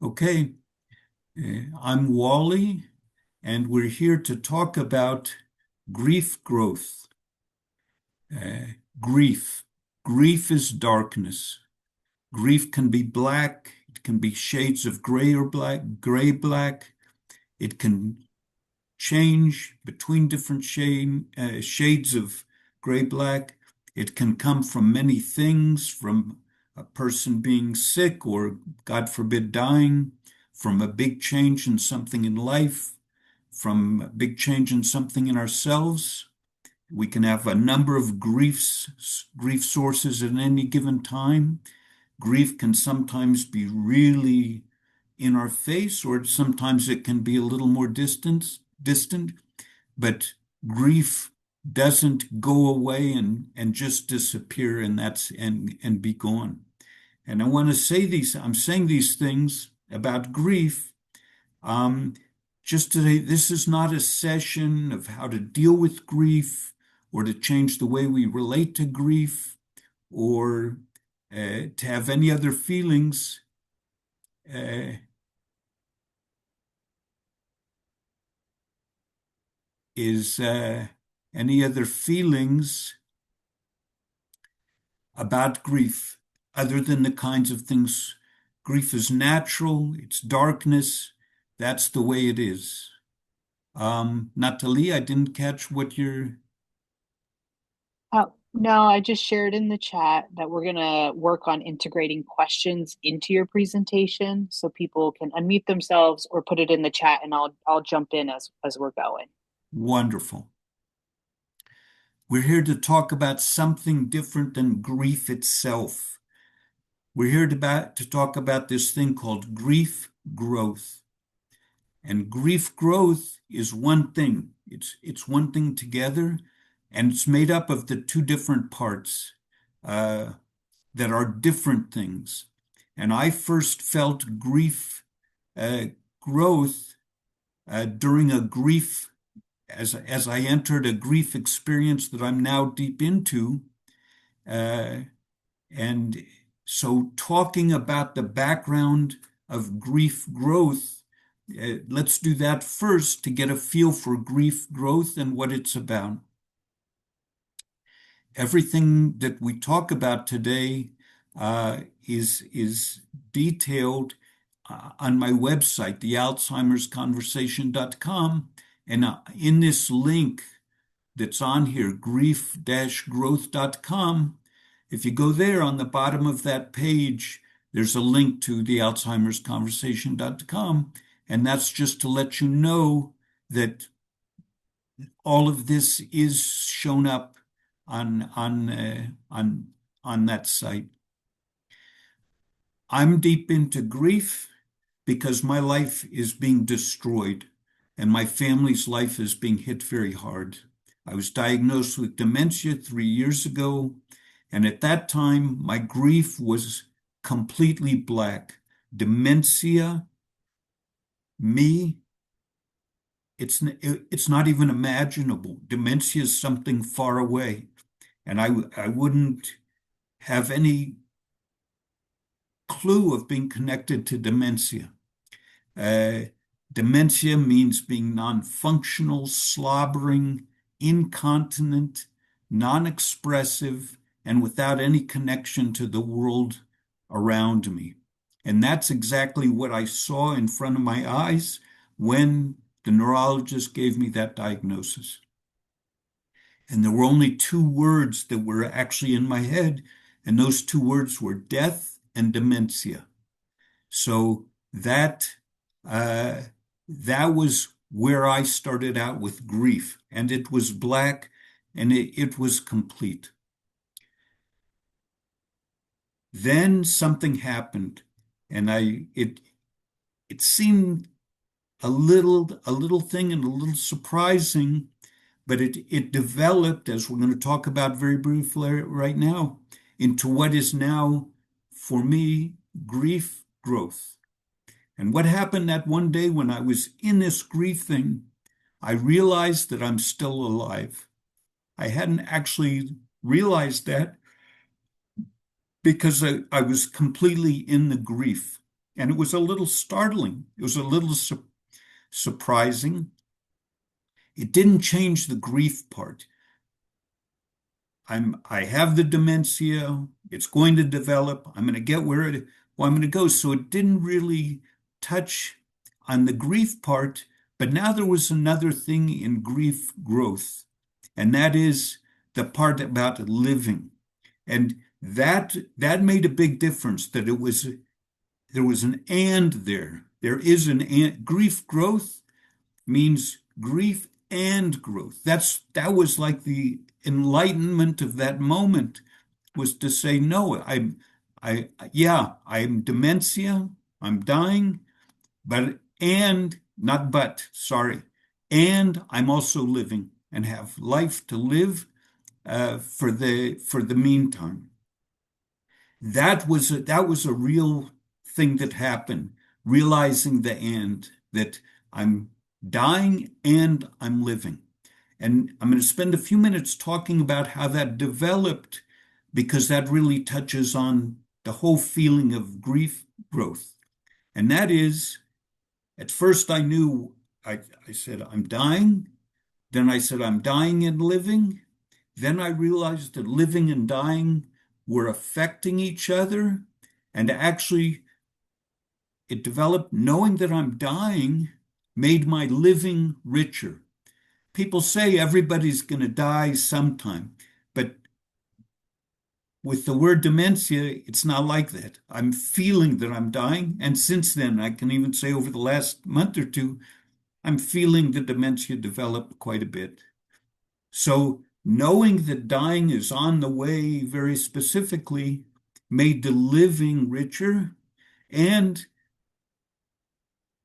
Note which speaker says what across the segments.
Speaker 1: Okay, I'm Wally, and we're here to talk about grief growth. Uh, grief. Grief is darkness. Grief can be black. It can be shades of gray or black, gray, black. It can change between different shades of gray, black. It can come from many things, from a person being sick or, God forbid, dying, from a big change in something in life, from a big change in something in ourselves. We can have a number of grief sources at any given time. Grief can sometimes be really in our face, or sometimes it can be a little more distant, but grief doesn't go away and just disappear and be gone. And I want to say I'm saying these things about grief. Um, just today, this is not a session of how to deal with grief or to change the way we relate to grief or to have any other feelings. Uh, is any other feelings about grief other than the kinds of things. Grief is natural, it's darkness, that's the way it is. Natalie, I didn't catch what you're.
Speaker 2: No, I just shared in the chat that we're going to work on integrating questions into your presentation so people can unmute themselves or put it in the chat and I'll jump in as we're going.
Speaker 1: Wonderful. We're here to talk about something different than grief itself. We're here to talk about this thing called grief growth. And grief growth is one thing. It's one thing together, and it's made up of the two different parts uh, that are different things. And I first felt grief uh, growth during a grief as I entered a grief experience that I'm now deep into. Uh, and so, talking about the background of grief growth, let's do that first to get a feel for grief growth and what it's about. Everything that we talk about today is detailed on my website, thealzheimersconversation.com. And in this link that's on here, grief-growth.com, if you go there on the bottom of that page, there's a link to thealzheimersconversation.com. And that's just to let you know that all of this is shown up on that site. I'm deep into grief because my life is being destroyed and my family's life is being hit very hard. I was diagnosed with dementia 3 years ago, and at that time, my grief was completely black. Dementia, me, it's not even imaginable. Dementia is something far away, and I wouldn't have any clue of being connected to dementia. Uh, Dementia means being non-functional, slobbering, incontinent, non-expressive, and without any connection to the world around me. And that's exactly what I saw in front of my eyes when the neurologist gave me that diagnosis. And there were only two words that were actually in my head, and those two words were death and dementia. So uh, that was where I started out with grief, and it was black, and it was complete. Then something happened, and it seemed a little thing and a little surprising, but it developed, as we're going to talk about very briefly right now, into what is now, for me, grief growth. And what happened that one day when I was in this grief thing, I realized that I'm still alive. I hadn't actually realized that because I was completely in the grief. And it was a little startling. It was a little surprising. It didn't change the grief part. I have the dementia. It's going to develop. I'm going to get where I'm going to go. So it didn't really touch on the grief part. But now there was another thing in grief growth, and that is the part about living. And that made a big difference, that there was an and there. There is an and. Grief growth means grief and growth. That was like the enlightenment of that moment, was to say, no, I'm dementia, I'm dying, but and not but, sorry, and I'm also living and have life to live for the meantime. That was a real thing that happened, realizing the end, that I'm dying and I'm living. And I'm going to spend a few minutes talking about how that developed, because that really touches on the whole feeling of grief growth. And that is, at first I knew, I said, I'm dying. Then I said, I'm dying and living. Then I realized that living and dying were affecting each other. And actually, it developed, knowing that I'm dying made my living richer. People say everybody's going to die sometime, but with the word dementia, it's not like that. I'm feeling that I'm dying. And since then, I can even say over the last month or two, I'm feeling the dementia develop quite a bit. So knowing that dying is on the way very specifically made the living richer, and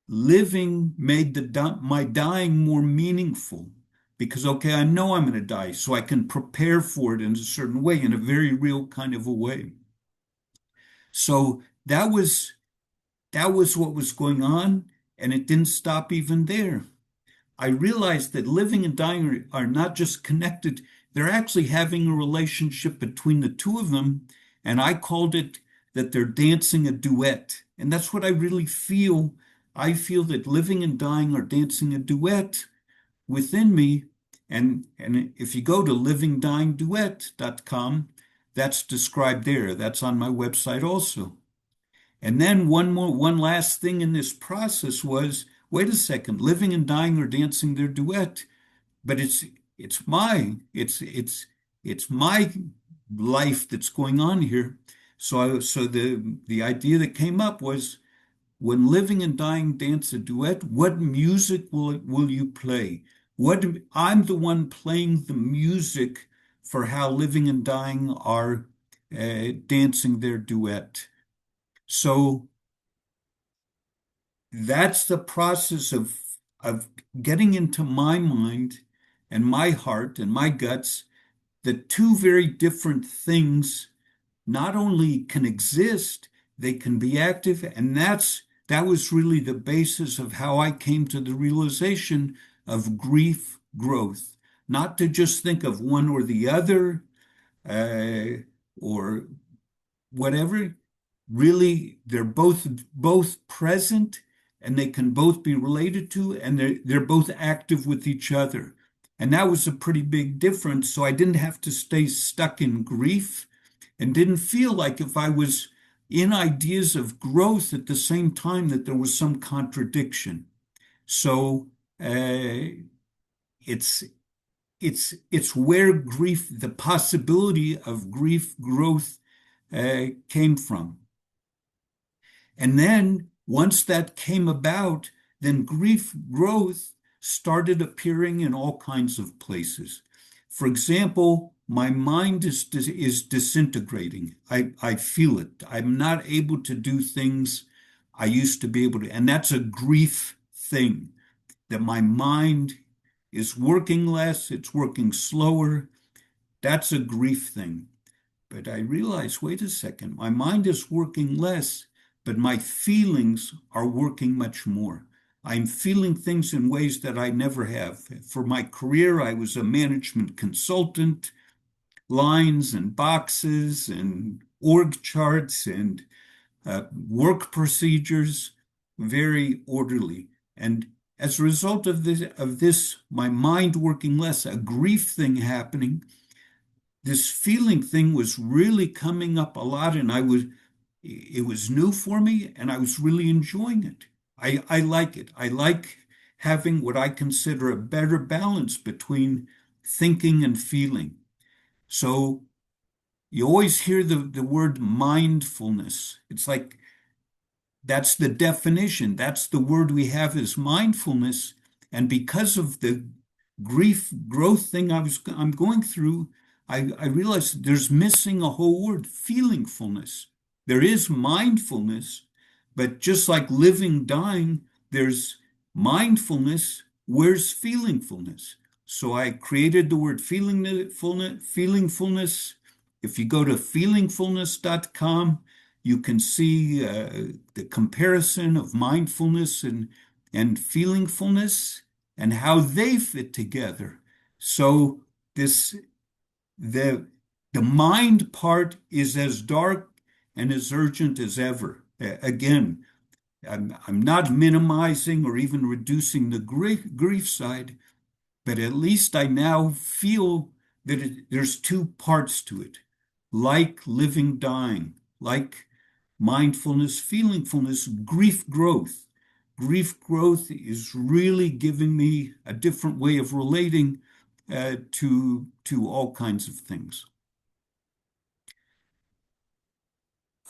Speaker 1: living made my dying more meaningful, because, okay, I know I'm going to die, so I can prepare for it in a certain way, in a very real kind of a way. So that was what was going on, and it didn't stop even there. I realized that living and dying are not just connected, they're actually having a relationship between the two of them. And I called it that they're dancing a duet. And that's what I really feel. I feel that living and dying are dancing a duet within me. And if you go to livingdyingduet.com, that's described there. That's on my website also. And then one last thing in this process was, wait a second, living and dying are dancing their duet, but it's my life that's going on here. So the idea that came up was, when living and dying dance a duet, what music will you play? I'm the one playing the music for how living and dying are dancing their duet. So that's the process of getting into my mind and my heart and my guts, that two very different things not only can exist, they can be active. And that was really the basis of how I came to the realization of grief growth. Not to just think of one or the other, or whatever. Really, they're both present, and they can both be related to, and they're both active with each other. And that was a pretty big difference. So I didn't have to stay stuck in grief, and didn't feel like, if I was in ideas of growth at the same time, that there was some contradiction. So it's where grief, the possibility of grief growth, came from. And then once that came about, then grief growth started appearing in all kinds of places. For example, my mind is disintegrating. I feel it. I'm not able to do things I used to be able to. And that's a grief thing, that my mind is working less, it's working slower. That's a grief thing. But I realized, wait a second, my mind is working less, but my feelings are working much more. I'm feeling things in ways that I never have. For my career, I was a management consultant, lines and boxes and org charts and work procedures, very orderly. And as a result of this, my mind working less, a grief thing happening, this feeling thing was really coming up a lot, and it was new for me, and I was really enjoying it. I like it. I like having what I consider a better balance between thinking and feeling. So you always hear the word mindfulness. It's like that's the definition. That's the word we have is mindfulness. And because of the grief growth thing I'm going through, I realized there's missing a whole word, feelingfulness. There is mindfulness, but just like living, dying, there's mindfulness. Where's feelingfulness? So I created the word feelingfulness. If you go to feelingfulness.com, you can see the comparison of mindfulness and feelingfulness and how they fit together. So this the the mind part is as dark and as urgent as ever. Again, I'm not minimizing or even reducing the grief side, but at least I now feel that there's two parts to it, like living, dying, like mindfulness, feelingfulness, grief growth. Grief growth is really giving me a different way of relating to all kinds of things.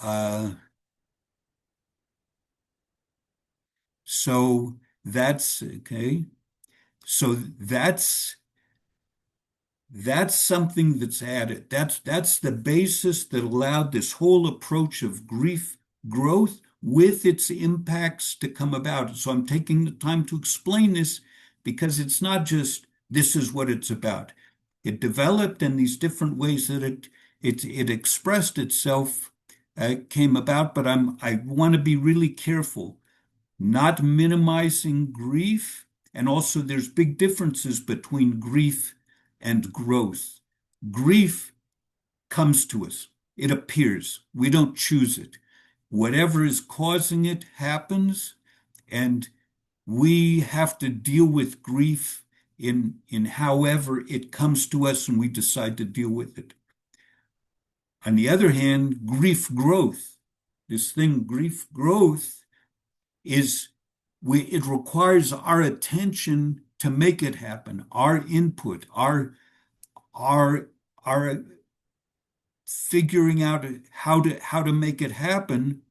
Speaker 1: Uh, so that's okay. So that's something that's added. That's the basis that allowed this whole approach of grief growth with its impacts to come about. So I'm taking the time to explain this because it's not just this is what it's about. It developed in these different ways that it expressed itself came about, but I want to be really careful, not minimizing grief. And also, there's big differences between grief and growth. Grief comes to us, it appears. We don't choose it. Whatever is causing it happens, and we have to deal with grief in however it comes to us and we decide to deal with it. On the other hand, grief growth, this thing, grief growth, is it requires our attention to make it happen, our input, our figuring out how to make it happen,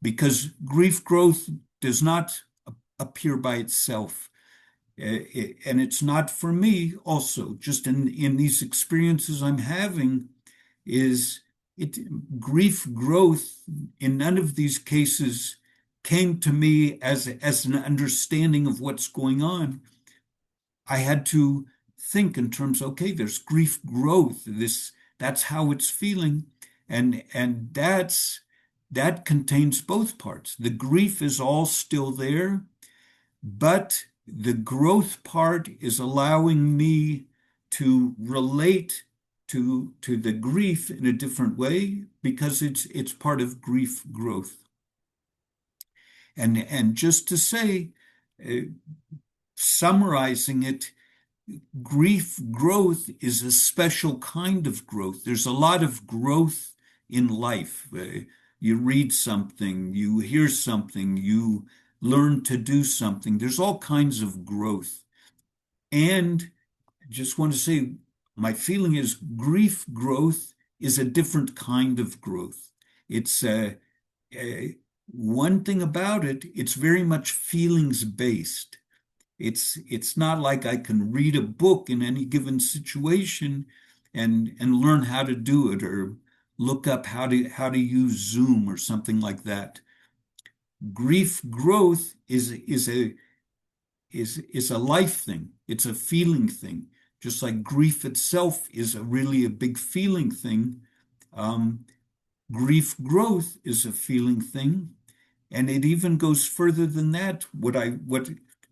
Speaker 1: because grief growth does not appear by itself. And it's not for me also, just in these experiences I'm having, is grief growth in none of these cases came to me as an understanding of what's going on. I had to think in terms, okay, there's grief growth. That's how it's feeling, and that contains both parts. The grief is all still there, but the growth part is allowing me to relate to the grief in a different way because it's part of grief growth. And just to say, summarizing it, grief growth is a special kind of growth. There's a lot of growth in life. You read something, you hear something, you learn to do something. There's all kinds of growth. And I just want to say, my feeling is grief growth is a different kind of growth. It's one thing about it, it's very much feelings based. It's not like I can read a book in any given situation and learn how to do it or look up how to use Zoom or something like that. Grief growth is a life thing. It's a feeling thing. Just like grief itself is really a big feeling thing. Grief growth is a feeling thing, and it even goes further than that. What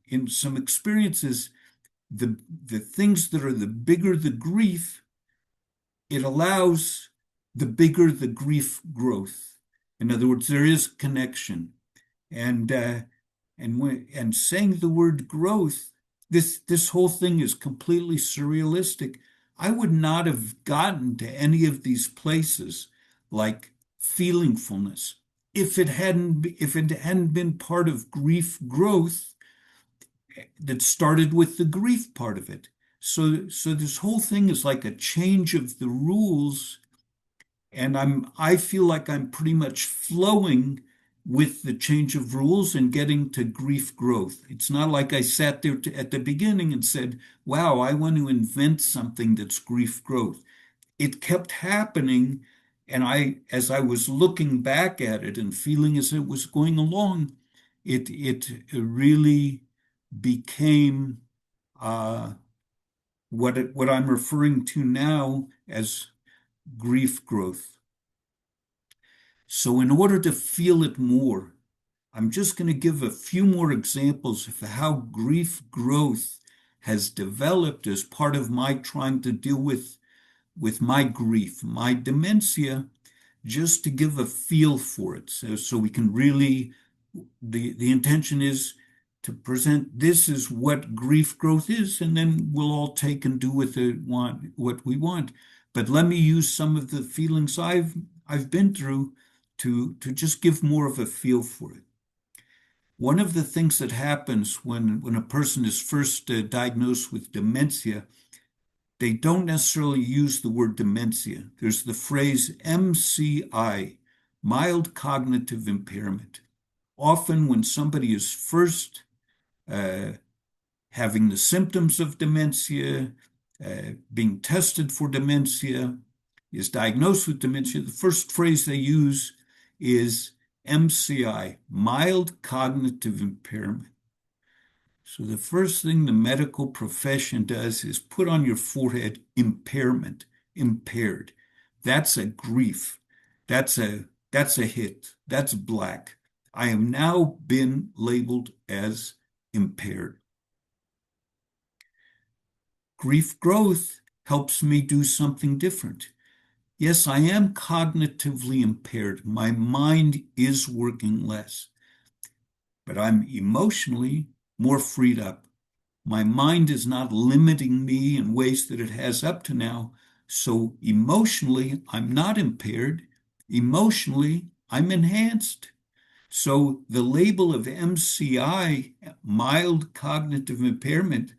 Speaker 1: in some experiences, the things that are the bigger the grief, it allows the bigger the grief growth. In other words, there is connection. And and saying the word growth, this whole thing is completely surrealistic. I would not have gotten to any of these places like feelingfulness if it hadn't been part of grief growth that started with the grief part of it. So this whole thing is like a change of the rules, and I feel like I'm pretty much flowing with the change of rules and getting to grief growth. It's not like I sat there at the beginning and said, wow, I want to invent something that's grief growth. It kept happening, and as I was looking back at it and feeling as it was going along, it really became uh, what I'm referring to now as grief growth. So in order to feel it more, I'm just going to give a few more examples of how grief growth has developed as part of my trying to deal with my grief, my dementia, just to give a feel for it. So we can really, the intention is to present this is what grief growth is, and then we'll all take and do with it what we want. But let me use some of the feelings I've been through to just give more of a feel for it. One of the things that happens when a person is first diagnosed with dementia, they don't necessarily use the word dementia. There's the phrase MCI, mild cognitive impairment. Often when somebody is first uh, having the symptoms of dementia, being tested for dementia, is diagnosed with dementia, the first phrase they use is MCI, mild cognitive impairment. So the first thing the medical profession does is put on your forehead impairment, impaired. That's a grief. That's a hit. That's black. I have now been labeled as impaired. Grief growth helps me do something different. Yes, I am cognitively impaired. My mind is working less, but I'm emotionally more freed up. My mind is not limiting me in ways that it has up to now. So emotionally, I'm not impaired. Emotionally, I'm enhanced. So the label of MCI, mild cognitive impairment,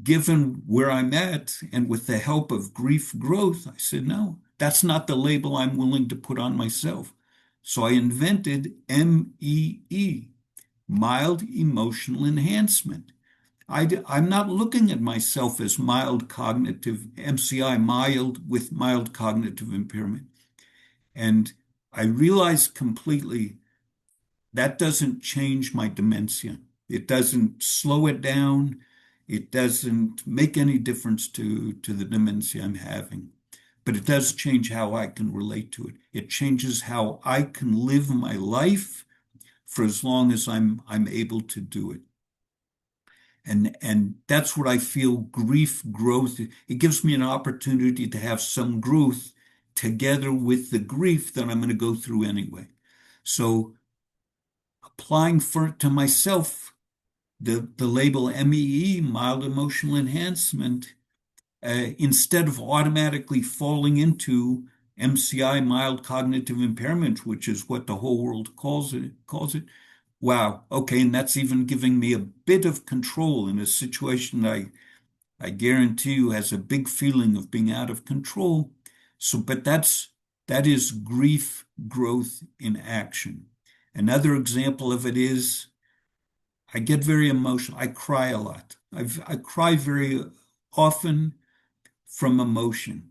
Speaker 1: given where I'm at and with the help of grief growth, I said, no, that's not the label I'm willing to put on myself. So I invented MEE, mild emotional enhancement. I'm not looking at myself as mild cognitive, MCI, mild with mild cognitive impairment. And I realized completely that doesn't change my dementia. It doesn't slow it down. It doesn't make any difference to the dementia I'm having. But it does change how I can relate to it. It changes how I can live my life for as long as I'm able to do it. And that's what I feel grief growth. It gives me an opportunity to have some growth together with the grief that I'm going to go through anyway. So applying to myself the label MEE, mild emotional enhancement, instead of automatically falling into MCI, mild cognitive impairment, which is what the whole world calls it. Wow. Okay. And that's even giving me a bit of control in a situation I guarantee you has a big feeling of being out of control. So, but that is grief growth in action. Another example of it is I get very emotional. I cry a lot. I cry very often from emotion.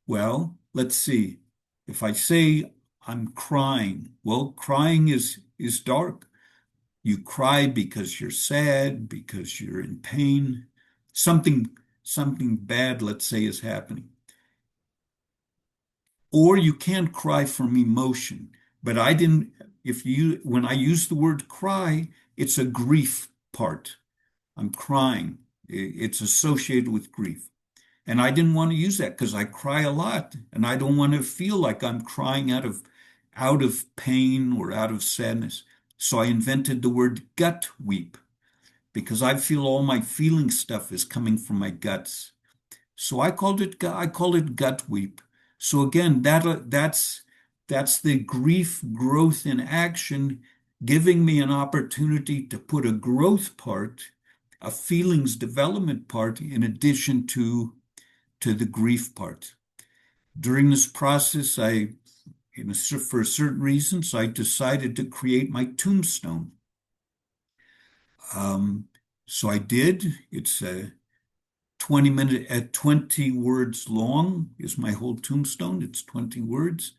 Speaker 1: Well, let's see. If I say I'm crying, well, crying is dark. You cry because you're sad, because you're in pain. Something something bad, let's say, is happening. Or you can't cry from emotion. But I didn't, if you, when I use the word cry, it's a grief part. I'm crying. It's associated with grief. And I didn't want to use that because I cry a lot and I don't want to feel like I'm crying out of pain or out of sadness. So I invented the word gut weep because I feel all my feeling stuff is coming from my guts. So I called it gut weep. So again, that's the grief growth in action, giving me an opportunity to put a growth part, a feelings development part, in addition to the grief part. During this process, for certain reasons, I decided to create my tombstone. Um, so I did. It's a 20-minute at 20 words long is my whole tombstone. It's 20 words.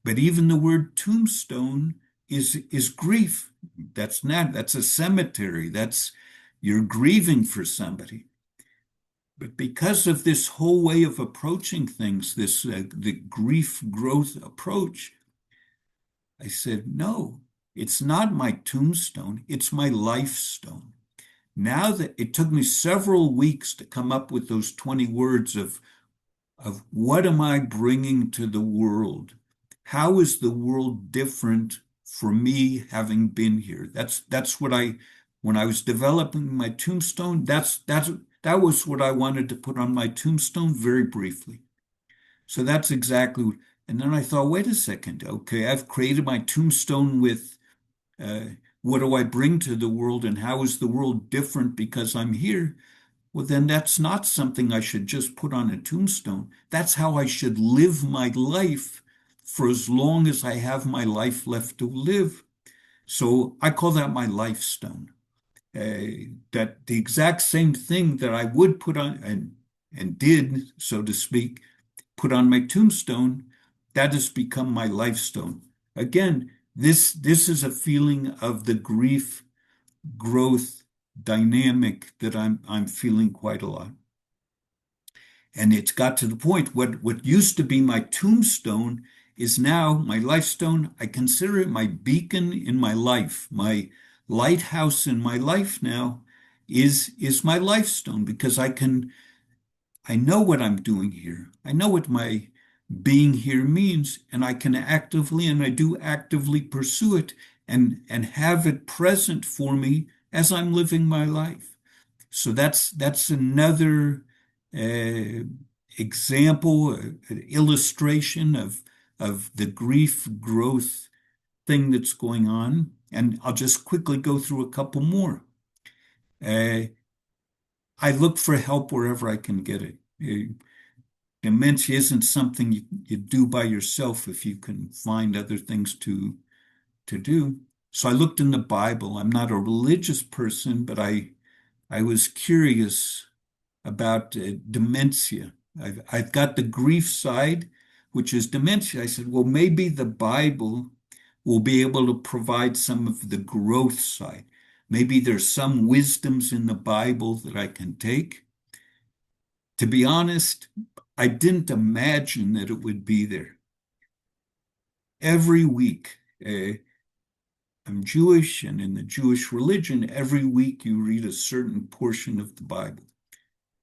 Speaker 1: But even the word tombstone is grief. That's a cemetery. That's you're grieving for somebody. But because of this whole way of approaching things, the grief growth approach, I said, no, it's not my tombstone, it's my life stone. Now that it took me several weeks to come up with those 20 words of what am I bringing to the world? How is the world different for me having been here? That's what when I was developing my tombstone, that was what I wanted to put on my tombstone very briefly. So that's exactly, and then I thought, wait a second, okay, I've created my tombstone with uh, what do I bring to the world and how is the world different because I'm here? Well, then that's not something I should just put on a tombstone. That's how I should live my life for as long as I have my life left to live. So I call that my life stone. That the exact same thing that I would put on and did, so to speak, put on my tombstone, that has become my life stone. Again, this is a feeling of the grief growth dynamic that I'm feeling quite a lot. And it's got to the point what used to be my tombstone is now my life stone. I consider it my beacon in my life. My lighthouse in my life now is my life stone because I know what I'm doing here. I know what my being here means, and I can actively, and I do actively pursue it and have it present for me as I'm living my life. So that's another uh, example, illustration of the grief growth thing that's going on. And I'll just quickly go through a couple more. Uh, I look for help wherever I can get it. Dementia isn't something you do by yourself if you can find other things to do. So I looked in the Bible. I'm not a religious person, but I was curious about dementia. I've got the grief side, which is dementia. I said, well, maybe the Bible will be able to provide some of the growth side. Maybe there's some wisdoms in the Bible that I can take. To be honest, I didn't imagine that it would be there. Every week, I'm Jewish, and in the Jewish religion, every week you read a certain portion of the Bible.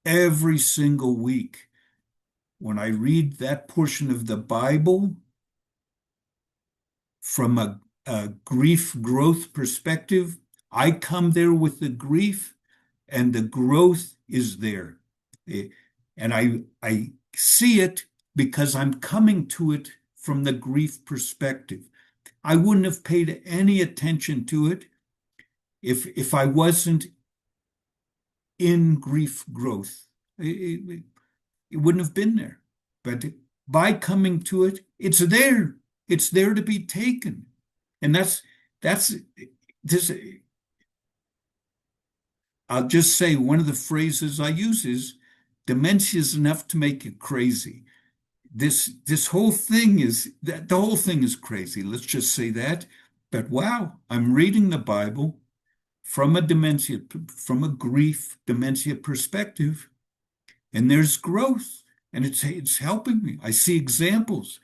Speaker 1: Every single week, when I read that portion of the Bible from a grief growth perspective, I come there with the grief, and the growth is there. And I see it because I'm coming to it from the grief perspective. I wouldn't have paid any attention to it if I wasn't in grief growth. It wouldn't have been there. But by coming to it, it's there. It's there to be taken. And that's this. I'll just say one of the phrases I use is dementia is enough to make you crazy. This whole thing is that the whole thing is crazy. Let's just say that. But wow, I'm reading the Bible from a grief dementia perspective, and there's growth, and it's helping me. I see examples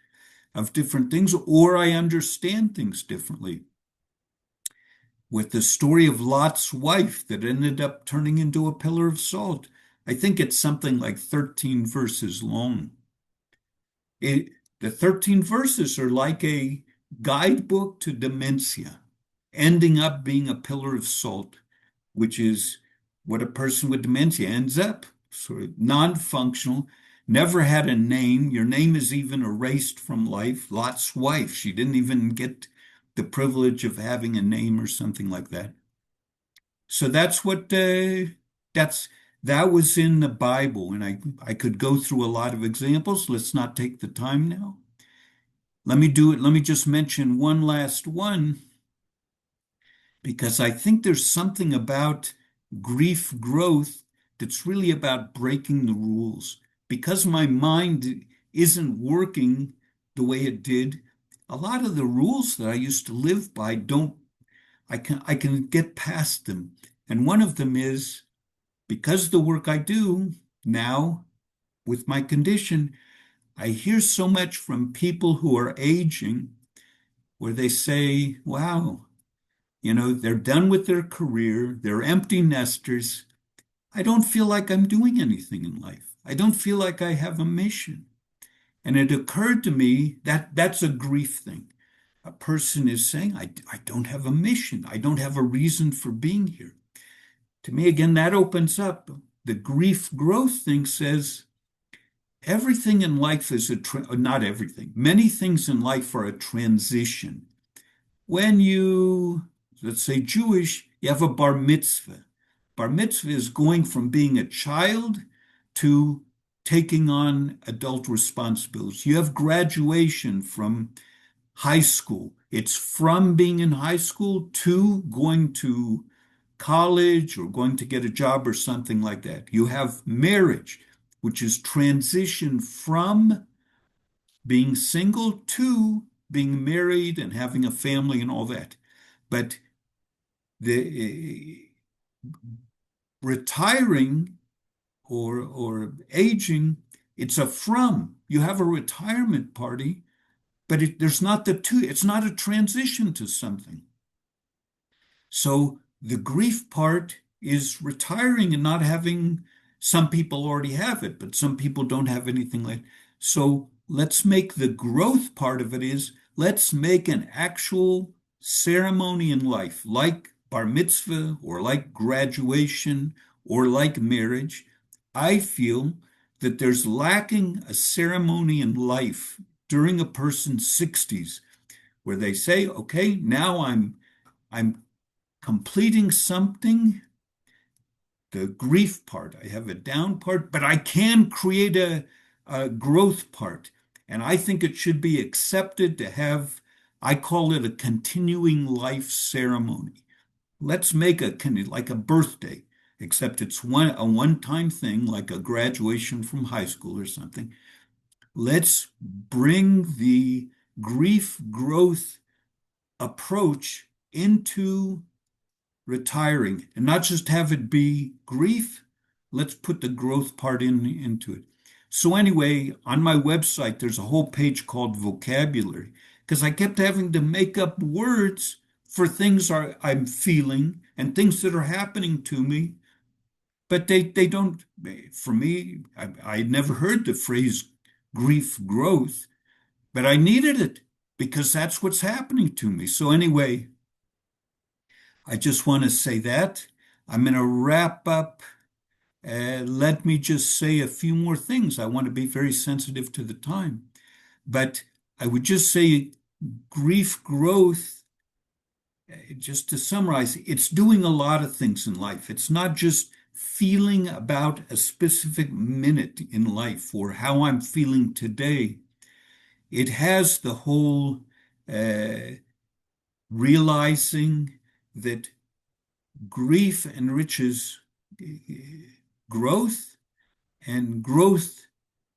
Speaker 1: of different things, or I understand things differently. With the story of Lot's wife that ended up turning into a pillar of salt, I think it's something like 13 verses long. The 13 verses are like a Guidebook to Dementia, ending up being a pillar of salt, which is what a person with dementia ends up, sort of non-functional, never had a name. Your name is even erased from life. Lot's wife, she didn't even get the privilege of having a name or something like that. So that's what that's that was in the Bible, and I could go through a lot of examples. Let's not take the time now. Let me do it. Let me just mention one last one, because I think there's something about grief growth that's really about breaking the rules. Because my mind isn't working the way it did, a lot of the rules that I used to live by don't, I can get past them. And one of them is, because the work I do now with my condition, I hear so much from people who are aging where they say, wow, they're done with their career, they're empty nesters. I don't feel like I'm doing anything in life. I don't feel like I have a mission. And it occurred to me that that's a grief thing. A person is saying, I don't have a mission. I don't have a reason for being here. To me, again, that opens up. The grief growth thing says everything in life is not everything. Many things in life are a transition. When you, let's say Jewish, you have a bar mitzvah. Bar mitzvah is going from being a child to taking on adult responsibilities. You have graduation from high school. It's from being in high school to going to college or going to get a job or something like that. You have marriage, which is transition from being single to being married and having a family and all that. But the retiring or aging, it's a from. You have a retirement party, but there's not the two. It's not a transition to something. So the grief part is retiring and not having. Some people already have it, but some people don't have anything like. So let's make the growth part of it is, let's make an actual ceremony in life, like bar mitzvah or like graduation or like marriage. I feel that there's lacking a ceremony in life during a person's 60s where they say, okay, now I'm completing something, the grief part. I have a down part, but I can create a growth part. And I think it should be accepted to have, I call it a continuing life ceremony. Let's make like a birthday, except it's a one-time thing, like a graduation from high school or something. Let's bring the grief growth approach into retiring and not just have it be grief. Let's put the growth part into it. So anyway, on my website, there's a whole page called vocabulary because I kept having to make up words for things I'm feeling and things that are happening to me. But they don't, for me, I never heard the phrase grief growth, but I needed it because that's what's happening to me. So anyway, I just want to say that. I'm going to wrap up. Let me just say a few more things. I want to be very sensitive to the time. But I would just say grief growth, just to summarize, it's doing a lot of things in life. It's not just feeling about a specific minute in life or how I'm feeling today. It has the whole realizing that grief enriches growth, and growth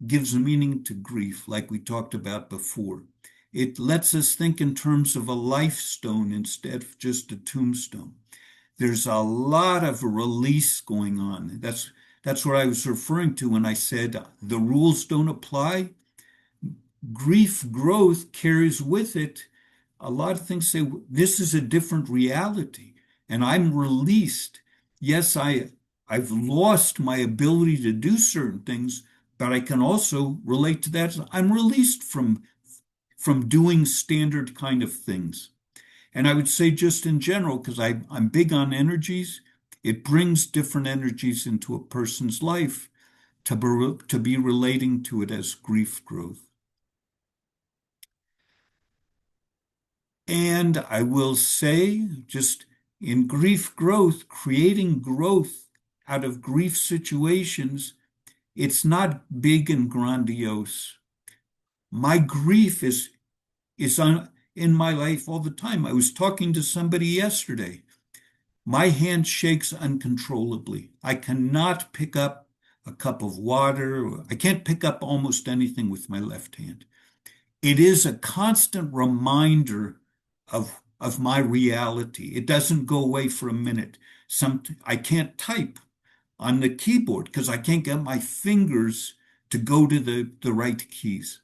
Speaker 1: gives meaning to grief, like we talked about before. It lets us think in terms of a life stone instead of just a tombstone. There's a lot of release going on. That's what I was referring to when I said the rules don't apply. Grief growth carries with it a lot of things. Say this is a different reality and I'm released. Yes, I've lost my ability to do certain things, but I can also relate to that. I'm released from from doing standard kind of things. And I would say just in general, because I'm big on energies, it brings different energies into a person's life to be relating to it as grief growth. And I will say, just in grief growth, creating growth out of grief situations, it's not big and grandiose. My grief is in my life all the time. I was talking to somebody yesterday. My hand shakes uncontrollably. I cannot pick up a cup of water. I can't pick up almost anything with my left hand. It is a constant reminder of my reality. It doesn't go away for a minute. I can't type on the keyboard because I can't get my fingers to go to the right keys.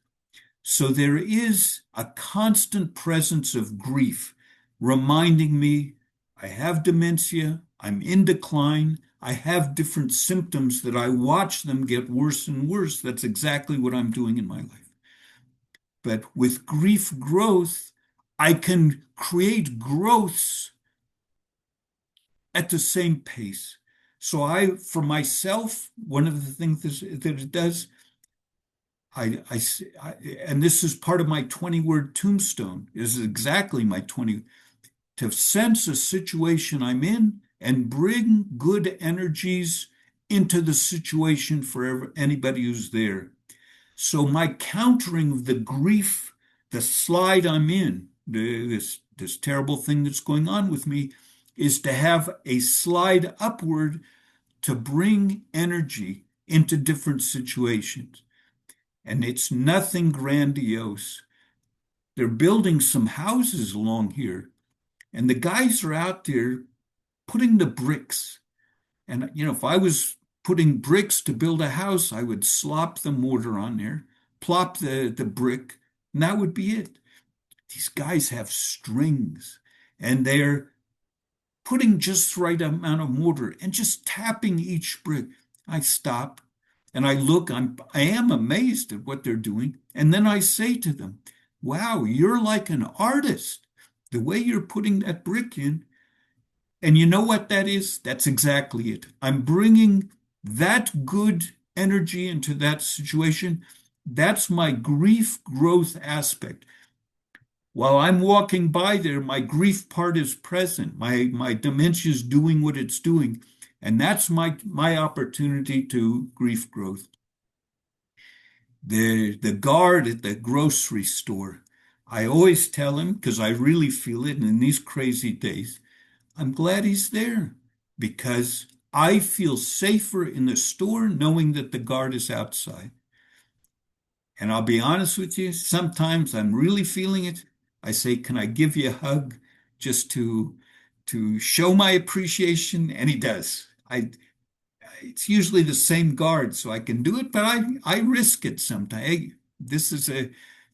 Speaker 1: So there is a constant presence of grief reminding me I have dementia, I'm in decline, I have different symptoms that I watch them get worse and worse. That's exactly what I'm doing in my life. But with grief growth, I can create growths at the same pace. So for myself, one of the things that it does, and this is part of my 20-word tombstone, is exactly my 20, to sense a situation I'm in and bring good energies into the situation for anybody who's there. So my countering of the grief, the slide I'm in, this terrible thing that's going on with me, is to have a slide upward to bring energy into different situations. And it's nothing grandiose. They're building some houses along here, and the guys are out there putting the bricks. And, if I was putting bricks to build a house, I would slop the mortar on there, plop the brick, and that would be it. These guys have strings, and they're putting just the right amount of mortar and just tapping each brick. I stop and I look, I am amazed at what they're doing. And then I say to them, wow, you're like an artist. The way you're putting that brick in. And you know what that is? That's exactly it. I'm bringing that good energy into that situation. That's my grief growth aspect. While I'm walking by there, my grief part is present. My dementia is doing what it's doing. And that's my opportunity to grief growth. The guard at the grocery store, I always tell him, because I really feel it, and in these crazy days, I'm glad he's there because I feel safer in the store knowing that the guard is outside. And I'll be honest with you, sometimes I'm really feeling it. I say, can I give you a hug just to show my appreciation? And he does. It's usually the same guard, so I can do it, but I risk it sometimes. Hey, this is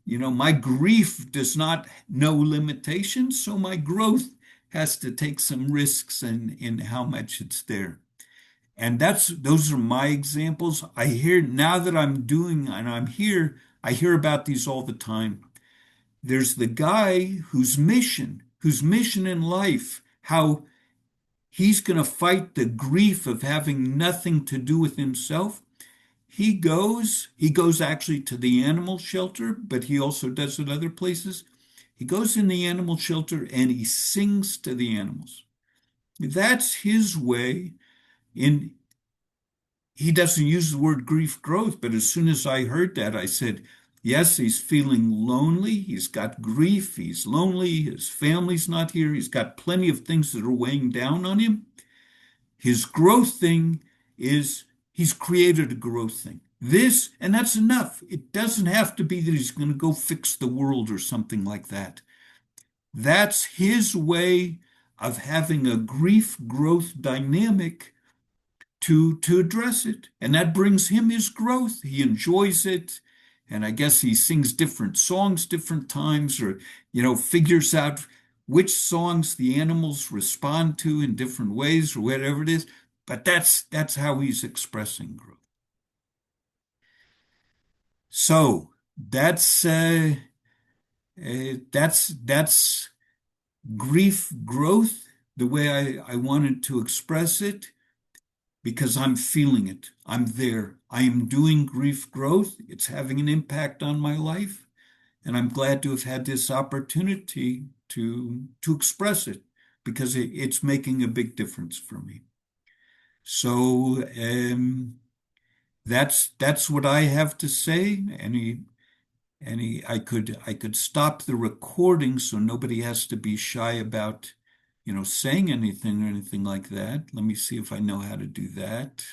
Speaker 1: my grief does not know limitations, so my growth has to take some risks in how much it's there. And those are my examples. I hear now that I'm doing and I'm here, I hear about these all the time. There's the guy whose mission in life, how he's going to fight the grief of having nothing to do with himself. He goes actually to the animal shelter, but he also does it other places. He goes in the animal shelter and he sings to the animals. That's his way in he doesn't use the word grief growth, but as soon as I heard that, I said, yes, he's feeling lonely. He's got grief. He's lonely. His family's not here. He's got plenty of things that are weighing down on him. His growth thing is he's created a growth thing. And that's enough. It doesn't have to be that he's going to go fix the world or something like that. That's his way of having a grief growth dynamic to address it. And that brings him his growth. He enjoys it. And I guess he sings different songs different times or, figures out which songs the animals respond to in different ways or whatever it is. But that's how he's expressing growth. So that's That's grief growth, the way I wanted to express it, because I'm feeling it. I'm there. I am doing grief growth. It's having an impact on my life, and I'm glad to have had this opportunity to express it because it's making a big difference for me. So that's what I have to say. I could stop the recording so nobody has to be shy about, saying anything or anything like that. Let me see if I know how to do that.